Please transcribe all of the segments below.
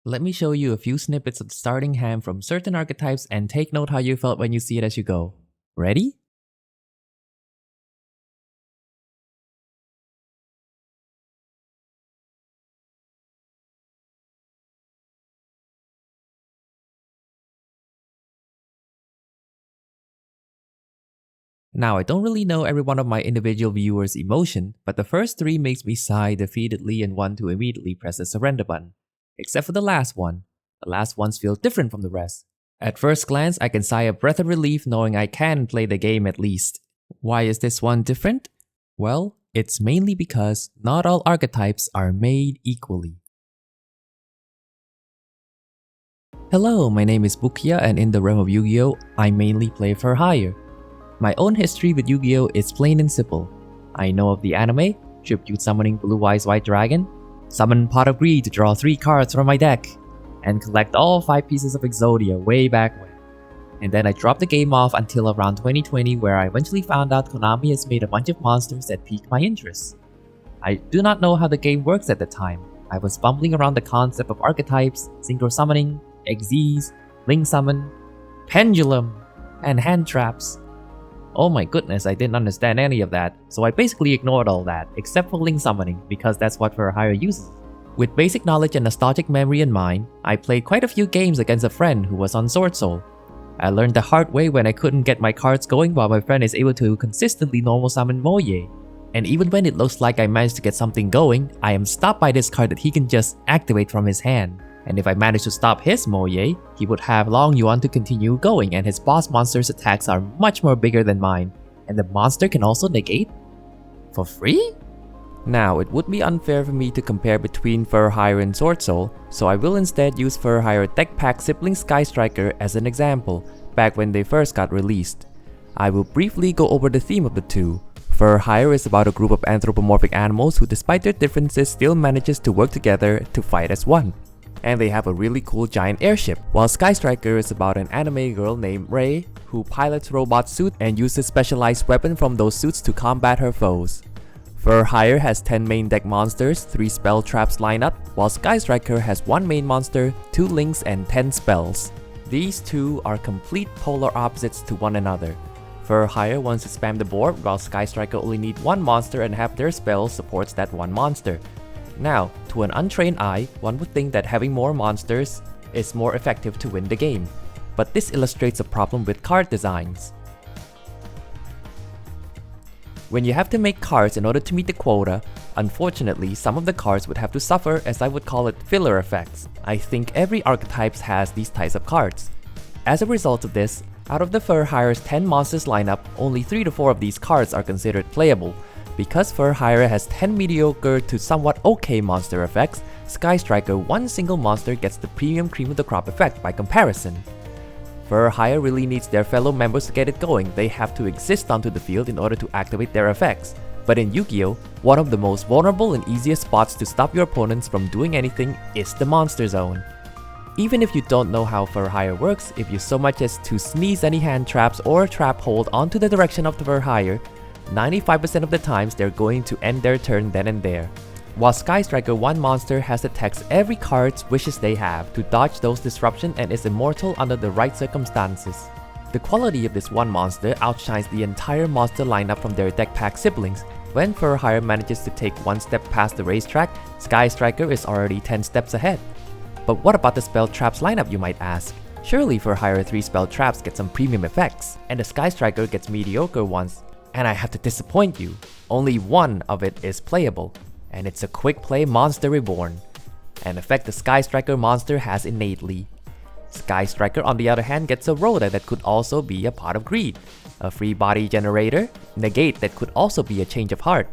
Let me show you a few snippets of the starting hand from certain archetypes and take note how you felt when you see it as you go. Ready? Now, I don't really know every one of my individual viewers' emotion, but the first 3 makes me sigh defeatedly and want to immediately press the surrender button. Except for the last one. The last ones feel different from the rest. At first glance, I can sigh a breath of relief knowing I can play the game at least. Why is this one different? Well, it's mainly because not all archetypes are made equally. Hello, my name is Bukia, and in the realm of Yu-Gi-Oh, I mainly play for hire. My own history with Yu-Gi-Oh is plain and simple. I know of the anime, Tribute Summoning Blue Eyes White Dragon, summon Pot of Greed to draw 3 cards from my deck, and collect all 5 pieces of Exodia way back when. And then I dropped the game off until around 2020, where I eventually found out Konami has made a bunch of monsters that piqued my interest. I do not know how the game works at the time. I was bumbling around the concept of archetypes, synchro summoning, XZs, link summon, pendulum, and hand traps. Oh my goodness, I didn't understand any of that, so I basically ignored all that, except for link summoning, because that's what For Hire uses. With basic knowledge and nostalgic memory in mind, I played quite a few games against a friend who was on Sword Soul. I learned the hard way when I couldn't get my cards going while my friend is able to consistently normal summon Moye. And even when it looks like I managed to get something going, I am stopped by this card that he can just activate from his hand. And if I managed to stop his Moye, he would have Long Yuan to continue going, and his boss monster's attacks are much more bigger than mine. And the monster can also negate? For free? Now, it would be unfair for me to compare between For Hire and Sword Soul, so I will instead use For Hire Deck Pack Sibling Sky Striker as an example, back when they first got released. I will briefly go over the theme of the two. For Hire is about a group of anthropomorphic animals who, despite their differences, still manages to work together to fight as one. And they have a really cool giant airship, while Sky Striker is about an anime girl named Raine who pilots robot suits and uses specialized weapons from those suits to combat her foes. For Hire has 10 main deck monsters, 3 spell traps line up, while Sky Striker has 1 main monster, 2 links, and 10 spells. These two are complete polar opposites to one another. For Hire wants to spam the board, while Sky Striker only needs 1 monster and have their spell supports that 1 monster. Now, to an untrained eye, one would think that having more monsters is more effective to win the game. But this illustrates a problem with card designs. When you have to make cards in order to meet the quota, unfortunately some of the cards would have to suffer, as I would call it, filler effects. I think every archetype has these types of cards. As a result of this, out of the For Hire's 10 monsters lineup, only 3 to 4 of these cards are considered playable. Because For Hire has 10 mediocre to somewhat okay monster effects, Sky Striker, 1 single monster, gets the premium cream of the crop effect by comparison. For Hire really needs their fellow members to get it going. They have to exist onto the field in order to activate their effects. But in Yu-Gi-Oh, one of the most vulnerable and easiest spots to stop your opponents from doing anything is the monster zone. Even if you don't know how For Hire works, if you so much as to sneeze any hand traps or trap hold onto the direction of the For Hire, 95% of the times they're going to end their turn then and there. While Sky Striker, 1 monster has to text every card's wishes they have to dodge those disruptions and is immortal under the right circumstances. The quality of this 1 monster outshines the entire monster lineup from their deck pack siblings. When For Hire manages to take 1 step past the racetrack, Sky Striker is already 10 steps ahead. But what about the spell traps lineup, you might ask? Surely For Hire 3 spell traps get some premium effects, and the Sky Striker gets mediocre ones. And I have to disappoint you, only 1 of it is playable, and it's a quick play Monster Reborn, an effect the Sky Striker monster has innately. Sky Striker on the other hand gets a Rhoda that could also be a Pot of Greed, a free body generator, negate that could also be a change of heart,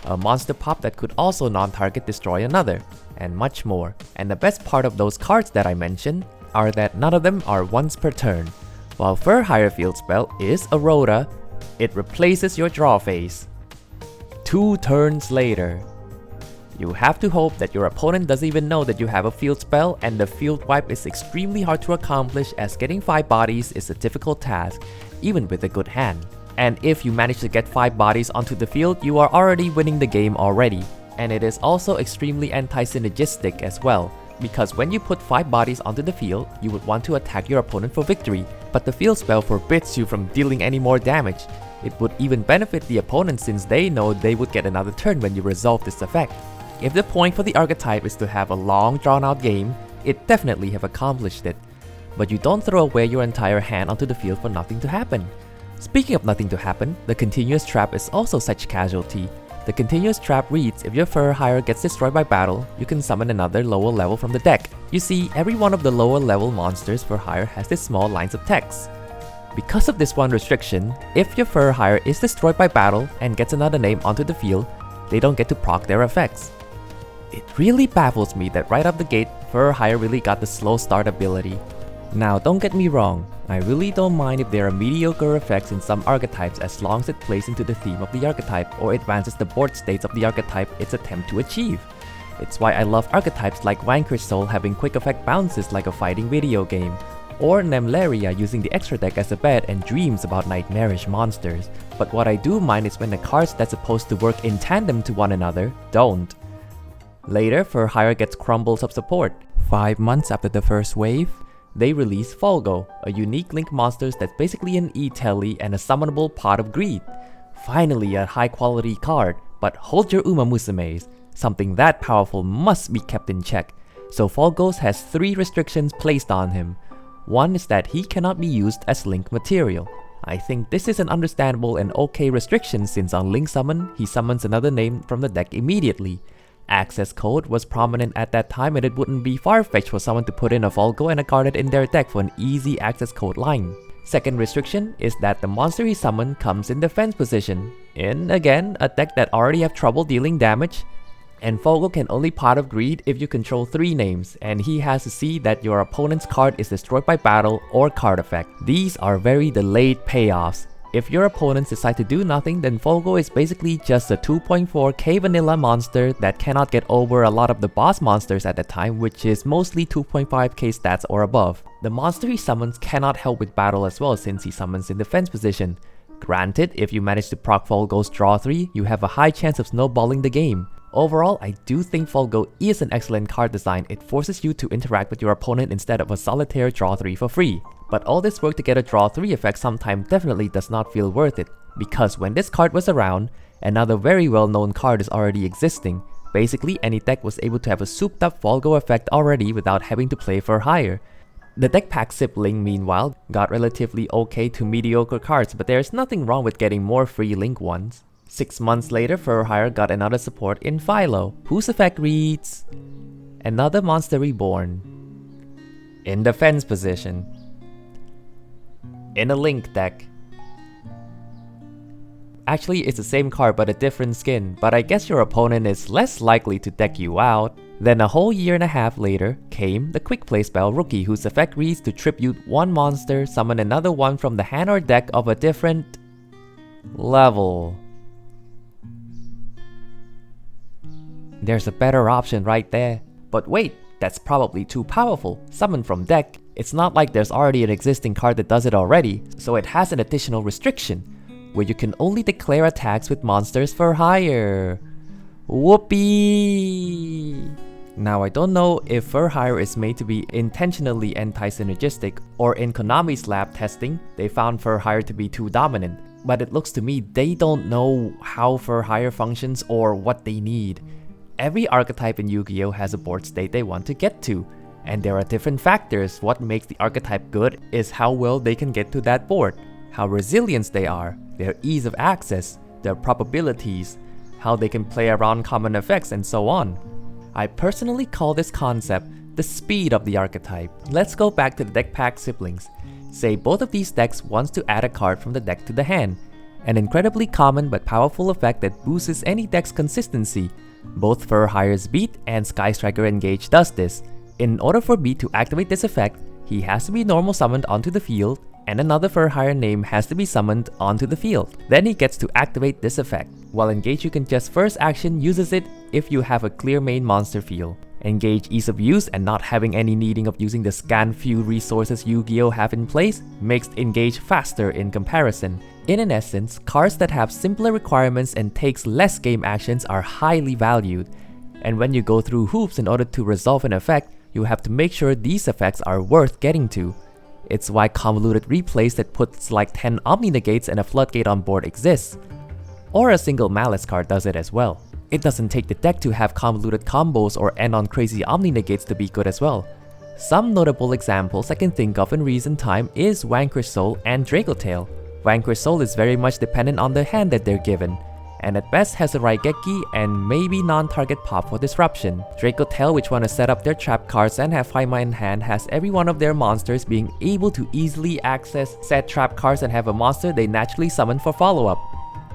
a monster pop that could also non-target destroy another, and much more. And the best part of those cards that I mentioned are that none of them are once per turn. While For Hire field spell is a Rhoda, it replaces your draw phase 2 turns later. You have to hope that your opponent doesn't even know that you have a field spell, and the field wipe is extremely hard to accomplish, as getting 5 bodies is a difficult task, even with a good hand. And if you manage to get 5 bodies onto the field, you are already winning the game already. And it is also extremely anti-synergistic as well. because when you put 5 bodies onto the field, you would want to attack your opponent for victory, but the field spell forbids you from dealing any more damage. It would even benefit the opponent since they know they would get another turn when you resolve this effect. If the point for the archetype is to have a long drawn out game, it definitely have accomplished it. But you don't throw away your entire hand onto the field for nothing to happen. Speaking of nothing to happen, the continuous trap is also such casualty. The continuous trap reads, if your fur hire gets destroyed by battle, you can summon another lower level from the deck. You see, every one of the lower level monsters for hire has these small lines of text. Because of this one restriction, if your fur hire is destroyed by battle and gets another name onto the field, they don't get to proc their effects. It really baffles me that right off the gate, fur hire really got the slow start ability. Now don't get me wrong, I really don't mind if there are mediocre effects in some archetypes as long as it plays into the theme of the archetype or advances the board states of the archetype its attempt to achieve. It's why I love archetypes like Vanquish Soul having quick effect bounces like a fighting video game, or Nemleria using the extra deck as a bed and dreams about nightmarish monsters. But what I do mind is when the cards that's supposed to work in tandem to one another don't. Later, for hire gets crumbles of support. 5 months after the first wave, they release Folgo, a unique link monster that's basically an E-Telly and a summonable Pot of Greed. Finally a high quality card, but hold your Uma Musumes. Something that powerful must be kept in check. So Folgos has 3 restrictions placed on him. One is that he cannot be used as link material. I think this is an understandable and okay restriction since on link summon, he summons another name from the deck immediately. Access code was prominent at that time and it wouldn't be far-fetched for someone to put in a Folgo and a card in their deck for an easy access code line. Second restriction is that the monster he summoned comes in defense position, in, again, a deck that already have trouble dealing damage. And Folgo can only Pot of Greed if you control 3 names, and he has to see that your opponent's card is destroyed by battle or card effect. These are very delayed payoffs. If your opponents decide to do nothing, then Folgo is basically just a 2.4k vanilla monster that cannot get over a lot of the boss monsters at the time, which is mostly 2.5k stats or above. The monster he summons cannot help with battle as well since he summons in defense position. Granted, if you manage to proc Folgo's draw 3, you have a high chance of snowballing the game. Overall, I do think Folgo is an excellent card design. It forces you to interact with your opponent instead of a solitaire draw 3 for free. But all this work to get a draw 3 effect sometimes definitely does not feel worth it, because when this card was around, another very well known card is already existing. Basically, any deck was able to have a souped up Folgo effect already without having to play for hire. The deck pack sibling, meanwhile, got relatively okay to mediocre cards, but there's nothing wrong with getting more free link ones. 6 months later, for hire got another support in Philo, whose effect reads, another monster reborn. In defense position. In a link deck. Actually, it's the same card but a different skin, but I guess your opponent is less likely to deck you out. Then a whole year and a half later came the quick play spell Rookie, whose effect reads to tribute one monster, summon another one from the hand or deck of a different level. There's a better option right there. But wait, that's probably too powerful. Summon from deck. It's not like there's already an existing card that does it already, so it has an additional restriction, where you can only declare attacks with monsters for hire. Whoopee! Now I don't know if for hire is made to be intentionally anti-synergistic, or in Konami's lab testing, they found for hire to be too dominant. But it looks to me they don't know how for hire functions or what they need. Every archetype in Yu-Gi-Oh! Has a board state they want to get to, and there are different factors. What makes the archetype good is how well they can get to that board, how resilient they are, their ease of access, their probabilities, how they can play around common effects, and so on. I personally call this concept the speed of the archetype. Let's go back to the deck pack siblings. Say both of these decks wants to add a card from the deck to the hand, an incredibly common but powerful effect that boosts any deck's consistency. Both for hire's Beat and Sky Striker Engage does this. In order for Beat to activate this effect, he has to be normal summoned onto the field, and another for hire name has to be summoned onto the field. Then he gets to activate this effect, while Engage you can just first action uses it if you have a clear main monster field. Engage ease of use and not having any needing of using the scan few resources Yu-Gi-Oh! Have in place makes Engage faster in comparison. In essence, cards that have simpler requirements and takes less game actions are highly valued. And when you go through hoops in order to resolve an effect, you have to make sure these effects are worth getting to. It's why convoluted replays that puts like 10 Omni Negates and a Floodgate on board exists. Or a single Malice card does it as well. It doesn't take the deck to have convoluted combos or end on crazy Omni Negates to be good as well. Some notable examples I can think of in recent time is Vanquish Soul and Dracotail. Vanquish Soul is very much dependent on the hand that they're given, and at best has a Raigeki and maybe non-target pop for disruption. Dracotail, which wanna set up their trap cards and have Faima in hand, has every one of their monsters being able to easily access said trap cards and have a monster they naturally summon for follow-up.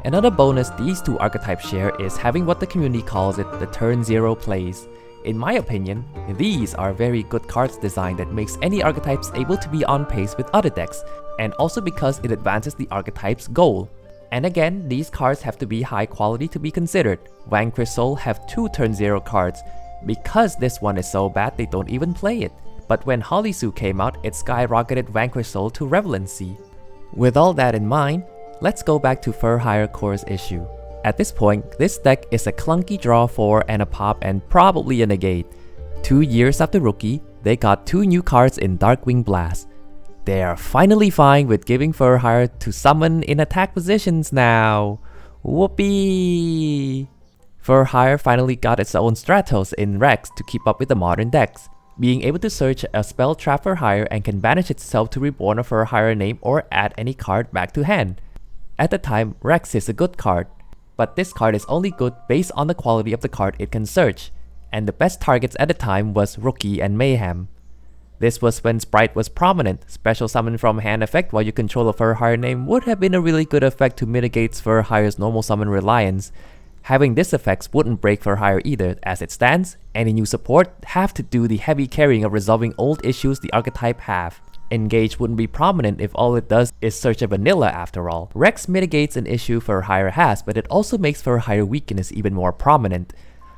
Another bonus these two archetypes share is having what the community calls it the turn 0 plays. In my opinion, these are very good cards design that makes any archetypes able to be on pace with other decks, and also because it advances the archetype's goal. And again, these cards have to be high quality to be considered. Vanquish Soul have 2 turn 0 cards. Because this one is so bad they don't even play it. But when Holisu came out, it skyrocketed Vanquish Soul to relevancy. With all that in mind, let's go back to Fur Hire Core's issue. At this point, this deck is a clunky draw 4 and a pop and probably a negate. 2 years after rookie, they got 2 new cards in Darkwing Blast. They are finally fine with giving Fur Hire to summon in attack positions now. Whoopee! Fur Hire finally got its own Stratos in Rex to keep up with the modern decks, being able to search a spell trap Fur Hire and can banish itself to reborn a Fur Hire name or add any card back to hand. At the time, Rex is a good card, but this card is only good based on the quality of the card it can search, and the best targets at the time was Rookie and Mayhem. This was when Sprite was prominent. Special summon from hand effect while you control a Fur Hire name would have been a really good effect to mitigate Fur Hire's normal summon reliance. Having this effect wouldn't break Fur Hire either. As it stands, any new support have to do the heavy carrying of resolving old issues the archetype have. Engage wouldn't be prominent if all it does is search a vanilla after all. Rex mitigates an issue Fur Hire has, but it also makes Fur Hire weakness even more prominent.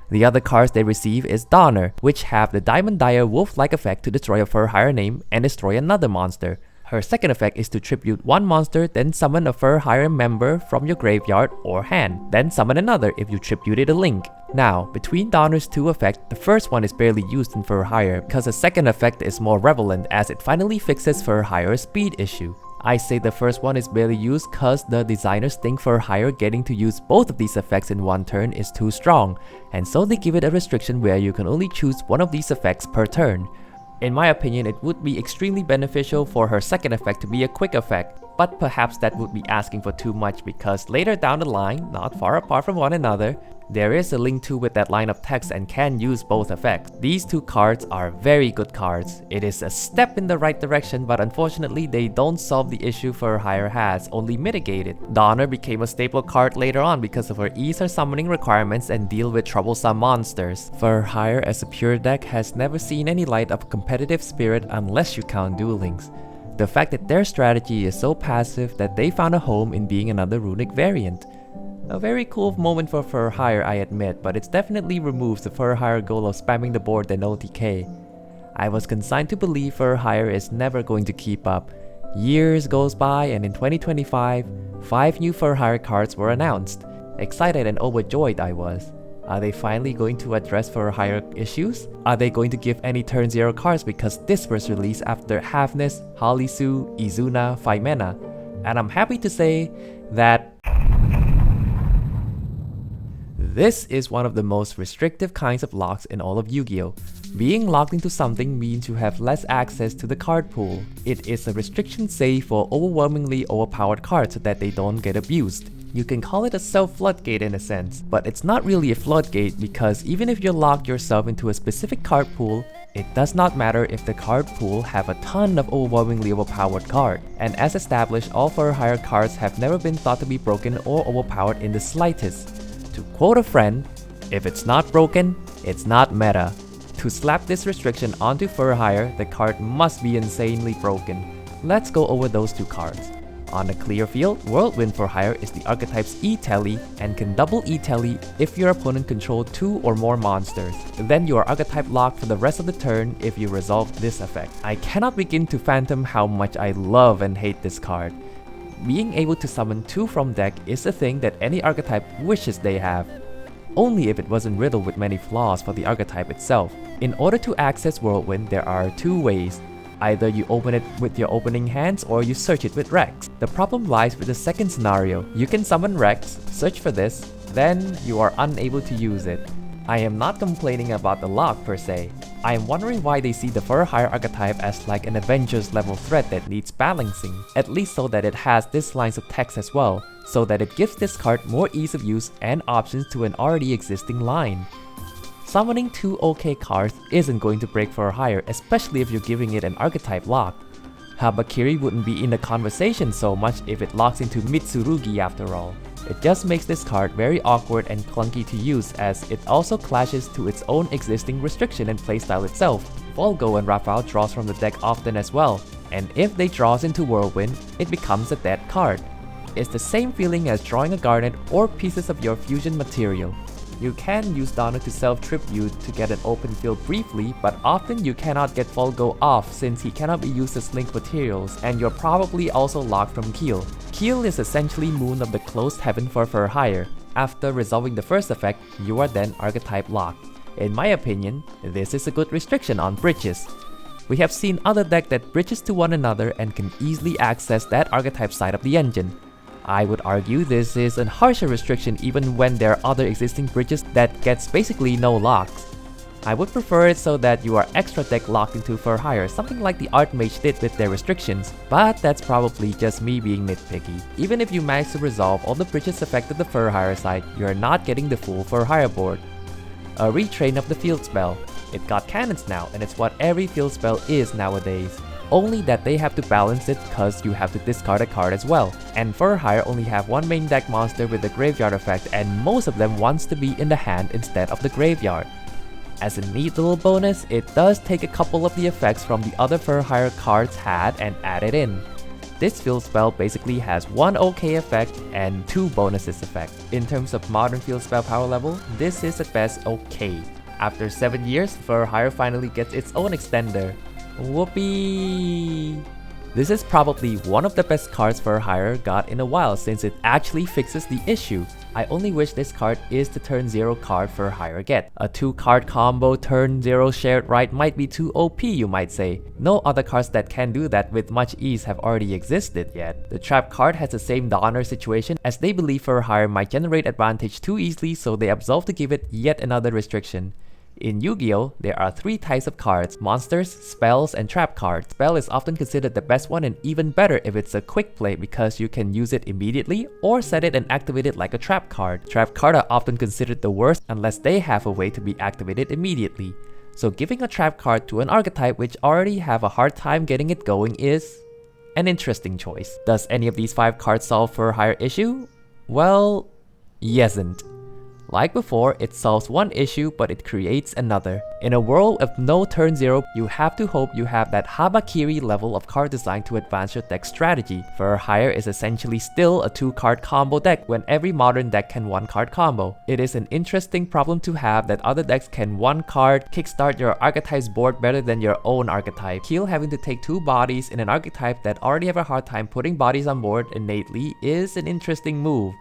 The other cards they receive is Donner, which have the Diamond Dire wolf-like effect to destroy a Fur Hire name and destroy another monster. Her second effect is to tribute one monster, then summon a Fur Hire member from your graveyard or hand, then summon another if you tributed a link. Now, between Donner's 2 effects, the first one is barely used in Fur Hire because the second effect is more relevant as it finally fixes Fur Hire's speed issue. I say the first one is barely used cause the designers think Fur Hire getting to use both of these effects in one turn is too strong, and so they give it a restriction where you can only choose one of these effects per turn. In my opinion, it would be extremely beneficial for her second effect to be a quick effect, but perhaps that would be asking for too much because later down the line, not far apart from one another, there is a Link 2 with that line of text and can use both effects. These 2 cards are very good cards. It is a step in the right direction, but unfortunately they don't solve the issue Fur Hire has, only mitigate it. Donner became a staple card later on because of her ease her summoning requirements and deal with troublesome monsters. Fur Hire as a pure deck has never seen any light of competitive spirit unless you count Duel Links. The fact that their strategy is so passive that they found a home in being another runic variant. A very cool moment for Fur Hire, I admit, but it definitely removes the Fur Hire goal of spamming the board than OTK. I was consigned to believe Fur Hire is never going to keep up. Years goes by and in 2025, 5 new Fur Hire cards were announced. Excited and overjoyed I was. Are they finally going to address Fur Hire issues? Are they going to give any turn 0 cards because this was released after Havness, Holisu, Izuna, Faimena? And I'm happy to say that this is one of the most restrictive kinds of locks in all of Yu-Gi-Oh! Being locked into something means you have less access to the card pool. It is a restriction save for overwhelmingly overpowered cards so that they don't get abused. You can call it a self-floodgate in a sense, but it's not really a floodgate because even if you lock yourself into a specific card pool, it does not matter if the card pool have a ton of overwhelmingly overpowered cards. And as established, all Fur Hire cards have never been thought to be broken or overpowered in the slightest. To quote a friend, if it's not broken, it's not meta. To slap this restriction onto Fur Hire, the card must be insanely broken. Let's go over those 2 cards. On the clear field, Whirlwind Fur Hire is the archetype's E-Telly and can double E-Telly if your opponent controls 2 or more monsters. Then you are archetype locked for the rest of the turn if you resolve this effect. I cannot begin to fathom how much I love and hate this card. Being able to summon 2 from deck is a thing that any archetype wishes they have. only if it wasn't riddled with many flaws for the archetype itself. In order to access Whirlwind, there are two ways. Either you open it with your opening hands or you search it with Rex. The problem lies with the second scenario. You can summon Rex, search for this, then you are unable to use it. I am not complaining about the lock per se. I am wondering why they see the Fur Hire archetype as like an Avengers level threat that needs balancing, at least so that it has these lines of text as well, so that it gives this card more ease of use and options to an already existing line. Summoning two OK cards isn't going to break Fur Hire, especially if you're giving it an archetype lock. Habakiri wouldn't be in the conversation so much if it locks into Mitsurugi after all. It just makes this card very awkward and clunky to use, as it also clashes to its own existing restriction and playstyle itself. Folgo and Rafal draws from the deck often as well, and if they draws into Whirlwind, it becomes a dead card. It's the same feeling as drawing a garnet or pieces of your fusion material. You can use Donna to self-tribute to get an open field briefly, but often you cannot get Folgo off since he cannot be used as link materials, and you're probably also locked from Keel. Keel is essentially Moon of the Closed Heaven for Fur Hire. After resolving the first effect, you are then archetype locked. In my opinion, this is a good restriction on bridges. We have seen other decks that bridges to one another and can easily access that archetype side of the engine. I would argue this is a harsher restriction even when there are other existing bridges that gets basically no locks. I would prefer it so that you are extra deck locked into Fur Hire, something like the Archmage did with their restrictions, but that's probably just me being nitpicky. Even if you manage to resolve all the bridges affected the Fur Hire side, you are not getting the full Fur Hire board. A retrain of the field spell. It got cannons now, and it's what every field spell is nowadays. Only that they have to balance it cause you have to discard a card as well. And Fur Hire only have one main deck monster with the graveyard effect, and most of them wants to be in the hand instead of the graveyard. As a neat little bonus, it does take a couple of the effects from the other Fur Hire cards had and add it in. This field spell basically has one OK effect and two bonuses effect. In terms of modern field spell power level, this is at best OK. After 7 years, Fur Hire finally gets its own extender. Whoopee! This is probably one of the best cards Fur Hire got in a while since it actually fixes the issue. I only wish this card is the turn 0 card Fur Hire get. A 2-card combo turn 0 shared right might be too OP, you might say. No other cards that can do that with much ease have already existed yet. The trap card has the same Donner situation as they believe Fur Hire might generate advantage too easily, so they absolve to give it yet another restriction. In Yu-Gi-Oh, there are 3 types of cards: monsters, spells, and trap cards. Spell is often considered the best one, and even better if it's a quick play because you can use it immediately or set it and activate it like a trap card. Trap cards are often considered the worst unless they have a way to be activated immediately. So giving a trap card to an archetype which already have a hard time getting it going is an interesting choice. Does any of these 5 cards solve Fur Hire issue? Well, yesn't. Like before, it solves one issue but it creates another. In a world of no turn 0, you have to hope you have that Habakiri level of card design to advance your deck strategy. Fur Hire is essentially still a 2-card combo deck when every modern deck can 1-card combo. It is an interesting problem to have that other decks can 1-card kickstart your archetype's board better than your own archetype. Keel having to take 2 bodies in an archetype that already have a hard time putting bodies on board innately is an interesting move.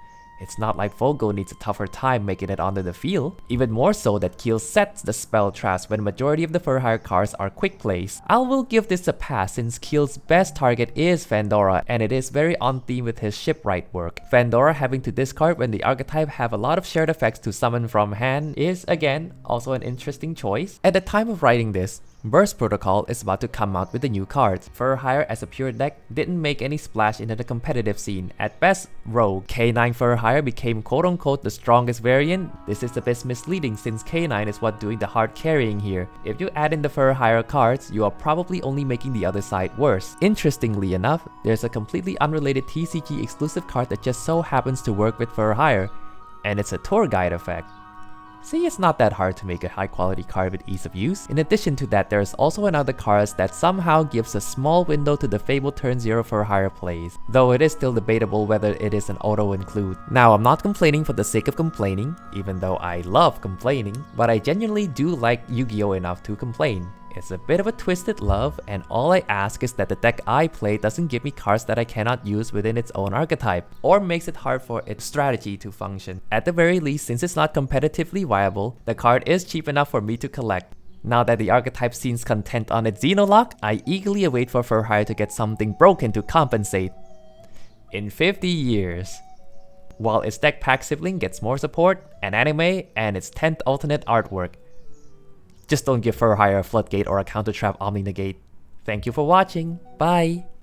It's not like Folgo needs a tougher time making it onto the field. Even more so that Keel sets the spell traps when majority of the Fur Hire cards are quick plays. I will give this a pass since Keel's best target is Fandora, and it is very on theme with his shipwright work. Fandora having to discard when the archetype have a lot of shared effects to summon from hand is again also an interesting choice. At the time of writing this, Burst Protocol is about to come out with the new cards. Fur Hire as a pure deck didn't make any splash into the competitive scene. At best, rogue. K9 Fur Hire became quote-unquote the strongest variant. This is a bit misleading since K9 is what doing the hard carrying here. If you add in the Fur Hire cards, you are probably only making the other side worse. Interestingly enough, there's a completely unrelated TCG exclusive card that just so happens to work with Fur Hire, and it's a tour guide effect. See, it's not that hard to make a high quality card with ease of use. In addition to that, there's also another card that somehow gives a small window to the fabled turn 0 Fur Hire plays, though it is still debatable whether it is an auto include. Now, I'm not complaining for the sake of complaining, even though I love complaining, but I genuinely do like Yu-Gi-Oh enough to complain. It's a bit of a twisted love, and all I ask is that the deck I play doesn't give me cards that I cannot use within its own archetype, or makes it hard for its strategy to function. At the very least, since it's not competitively viable, the card is cheap enough for me to collect. Now that the archetype seems content on its Xenolock, I eagerly await for Furhire to get something broken to compensate. In 50 years. While its deck pack sibling gets more support, an anime, and its 10th alternate artwork. Just don't give Furhire a Floodgate or a Counter Trap Omni Negate. Thank you for watching, bye!